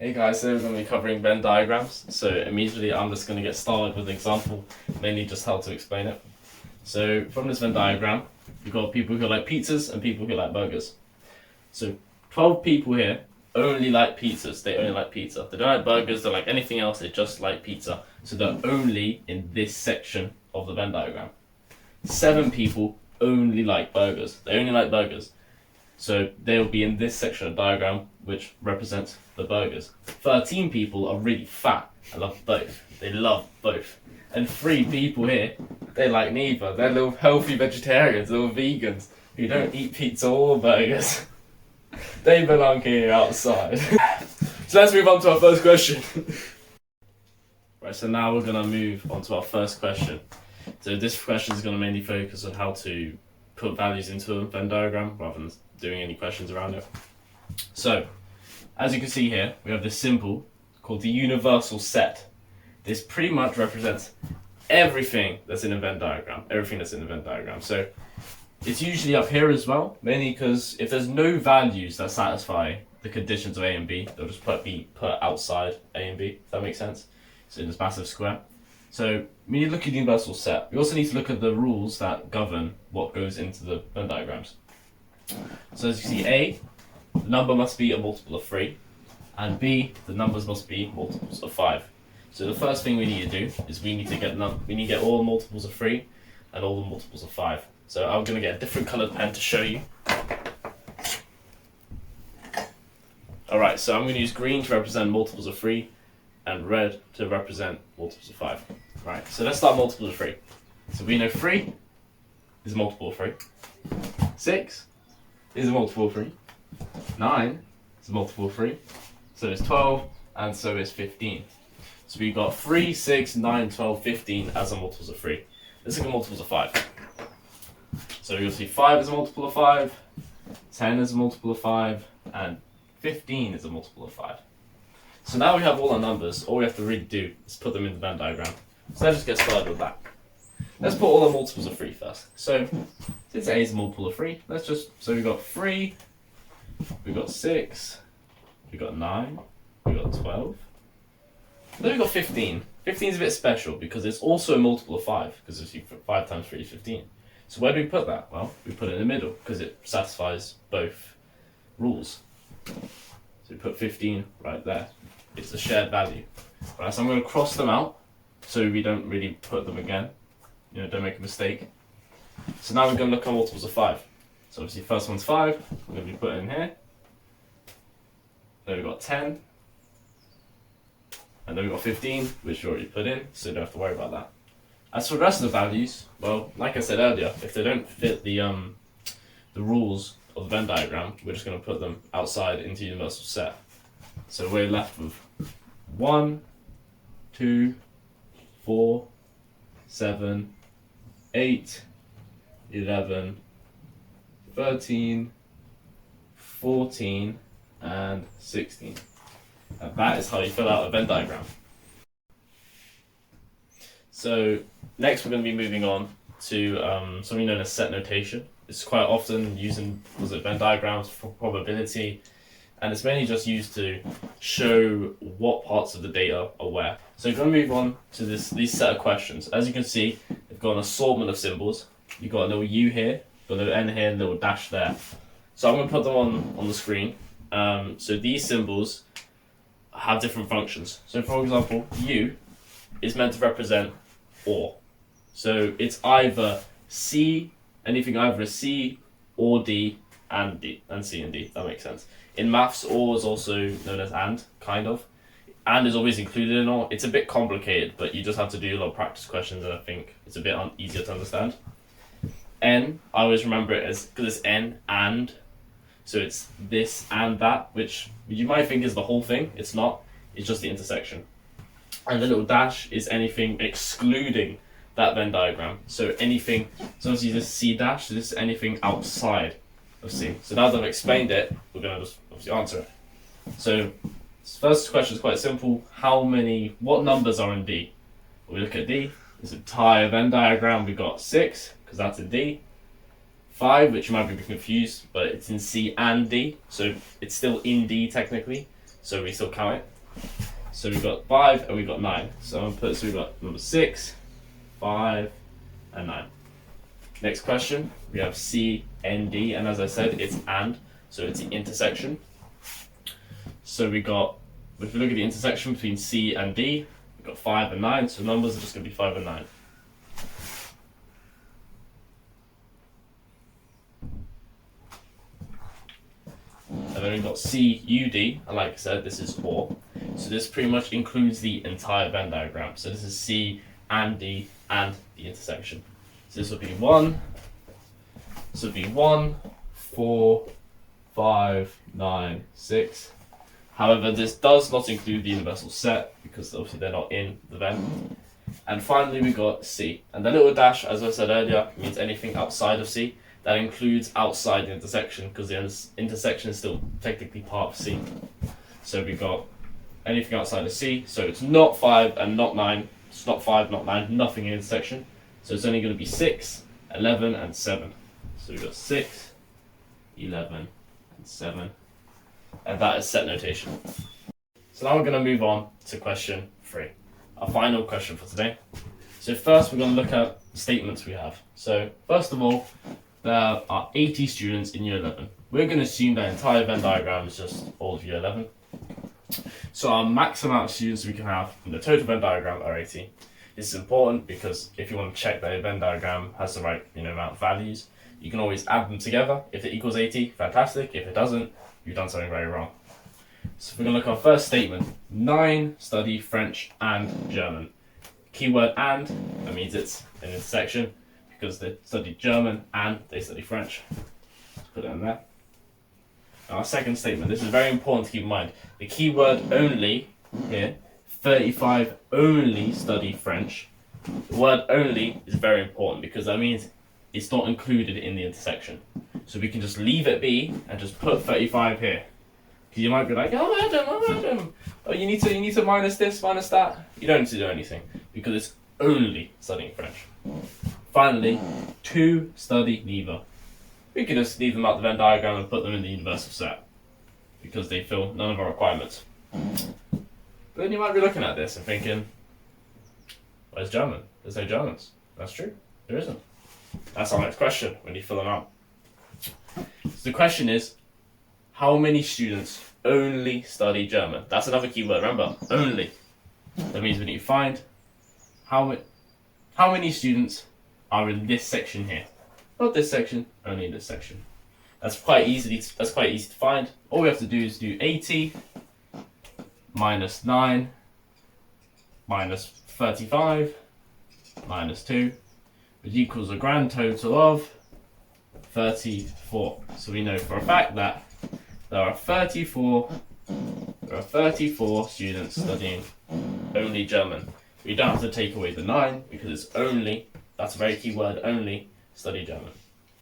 Hey guys, so we're going to be covering Venn diagrams. So immediately I'm just going to get started with an example, mainly just how to explain it. So from this Venn diagram, we've got people who like pizzas and people who like burgers. So 12 people here only like pizzas, they only like pizza. They don't like burgers, they don't like anything else, they just like pizza. So they're only in this section of the Venn diagram. 7 people only like burgers, they only like burgers. So they'll be in this section of the diagram, which represents the burgers. 13 people are really fat and love both. They love both. And 3 people here, they like neither. They're little healthy vegetarians, little vegans, who don't eat pizza or burgers. They belong here outside. So let's move on to our first question. Right, so now we're gonna move on to our first question. So this question is gonna mainly focus on how to put values into a Venn diagram rather than doing any questions around it. So, as you can see here, we have this symbol called the universal set. This pretty much represents everything that's in a Venn diagram. Everything that's in the Venn diagram. So, it's usually up here as well, mainly because if there's no values that satisfy the conditions of A and B, they'll just be put outside A and B, if that makes sense. So in this massive square. So we need to look at the universal set. We also need to look at the rules that govern what goes into the Venn diagrams. So as you see, A, the number must be a multiple of 3, and B, the numbers must be multiples of 5. So the first thing we need to do is we need to get all the multiples of 3 and all the multiples of 5. So I'm going to get a different coloured pen to show you. Alright, so I'm going to use green to represent multiples of 3 and red to represent multiples of 5. Right, so let's start multiples of 3. So we know 3 is a multiple of 3. 6 is a multiple of 3. 9 is a multiple of 3. So is 12, and so is 15. So we've got 3, 6, 9, 12, 15 as a multiples of 3. Let's look at multiples of 5. So you'll see 5 is a multiple of 5, 10 is a multiple of 5, and 15 is a multiple of 5. So now we have all our numbers. All we have to really do is put them in the Venn diagram. So let's just get started with that. Let's put all our multiples of 3 first. So since A is a multiple of 3, so we've got 3, we've got 6, we've got 9, we've got 12, then we've got 15. 15 is a bit special because it's also a multiple of 5, because if you put 5 times 3 is 15. So where do we put that? Well, we put it in the middle because it satisfies both rules. So we put 15 right there. It's a shared value. Right, so I'm going to cross them out so we don't really put them again. Don't make a mistake. So now we're going to look at multiples of 5. So obviously first one's 5, we're going to be put in here. Then we've got 10. And then we've got 15, which we already put in, so you don't have to worry about that. As for the rest of the values, well, like I said earlier, if they don't fit the rules of the Venn diagram, we're just going to put them outside into the universal set. So we're left with 1, 2, 4, 7, 8, 11, 13, 14, and 16. And that is how you fill out a Venn diagram. So next we're going to be moving on to something known as set notation. It's quite often used in Venn diagrams for probability, and it's mainly just used to show what parts of the data are where. So we're going to move on to these set of questions. As you can see, they've got an assortment of symbols. You've got a little U here, got a little N here, a little dash there. So I'm going to put them on the screen. So these symbols have different functions. So for example, U is meant to represent OR. So it's either C, anything either C or D and D, and C and D, that makes sense. In maths, OR is also known as AND, kind of. AND is always included in OR. It's a bit complicated, but you just have to do a lot of practice questions, and I think it's a bit easier to understand. N, I always remember it as, because it's N and, so it's this and that, which you might think is the whole thing. It's not, it's just the intersection. And the little dash is anything excluding that Venn diagram. So anything, so obviously this C dash, this is anything outside of C. So now that I've explained it, we're going to just obviously answer it. So this first question is quite simple. What numbers are in D? Well, we look at D, this entire Venn diagram, we've got 6, because that's in D. 5, which you might be confused, but it's in C and D, so it's still in D technically. so we still count it. So we've got 5 and we've got 9. So I'm gonna put, so we've got number 6, 5, and 9. Next question, we have C, N, D, and as I said, it's and, so it's the intersection. So we got, if we look at the intersection between C and D, we've got 5 and 9, so numbers are just gonna be 5 and 9. And then we've got C, U, D, and like I said, this is or. So this pretty much includes the entire Venn diagram. So this is C and D and the intersection. So this would be 1, this would be 1, 4, 5, 9, 6. However, this does not include the universal set because obviously they're not in the Venn. And finally we got C. And the little dash, as I said earlier, means anything outside of C. That includes outside the intersection because the intersection is still technically part of C. So we got anything outside of C. So it's not 5 and not 9. It's not 5, not 9, nothing in intersection. So it's only going to be 6, 11, and 7. So we've got 6, 11, and 7. And that is set notation. So now we're going to move on to question 3. Our final question for today. So first we're going to look at statements we have. So first of all, there are 80 students in year 11. We're going to assume that entire Venn diagram is just all of year 11. So our max amount of students we can have in the total Venn diagram are 80. This is important because if you want to check that a Venn diagram has the right amount of values, you can always add them together. If it equals 80, fantastic. If it doesn't, you've done something very wrong. So we're going to look at our first statement. 9 study French and German. Keyword and, that means it's an intersection because they study German and they study French. Let's put it in there. Our second statement, this is very important to keep in mind. The keyword only here, 35 only study French. The word only is very important because that means it's not included in the intersection. So we can just leave it be and just put 35 here. Because you might be like, oh Adam, oh you need to minus this, minus that. You don't need to do anything because it's only studying French. Finally, 2 study neither. We can just leave them out the Venn diagram and put them in the universal set because they fill none of our requirements. But then you might be looking at this and thinking, where's German? There's no Germans. That's true. There isn't. That's our next question when you fill them out. So the question is, how many students only study German? That's another keyword, remember, only. That means we need to find how many students are in this section here. Not this section, only in this section. That's quite easy to find. All we have to do is do 80 minus 9 minus 35 minus 2, which equals a grand total of 34. So we know for a fact that there are 34 students studying only German. We don't have to take away the 9 because it's only, that's a very key word, only study German.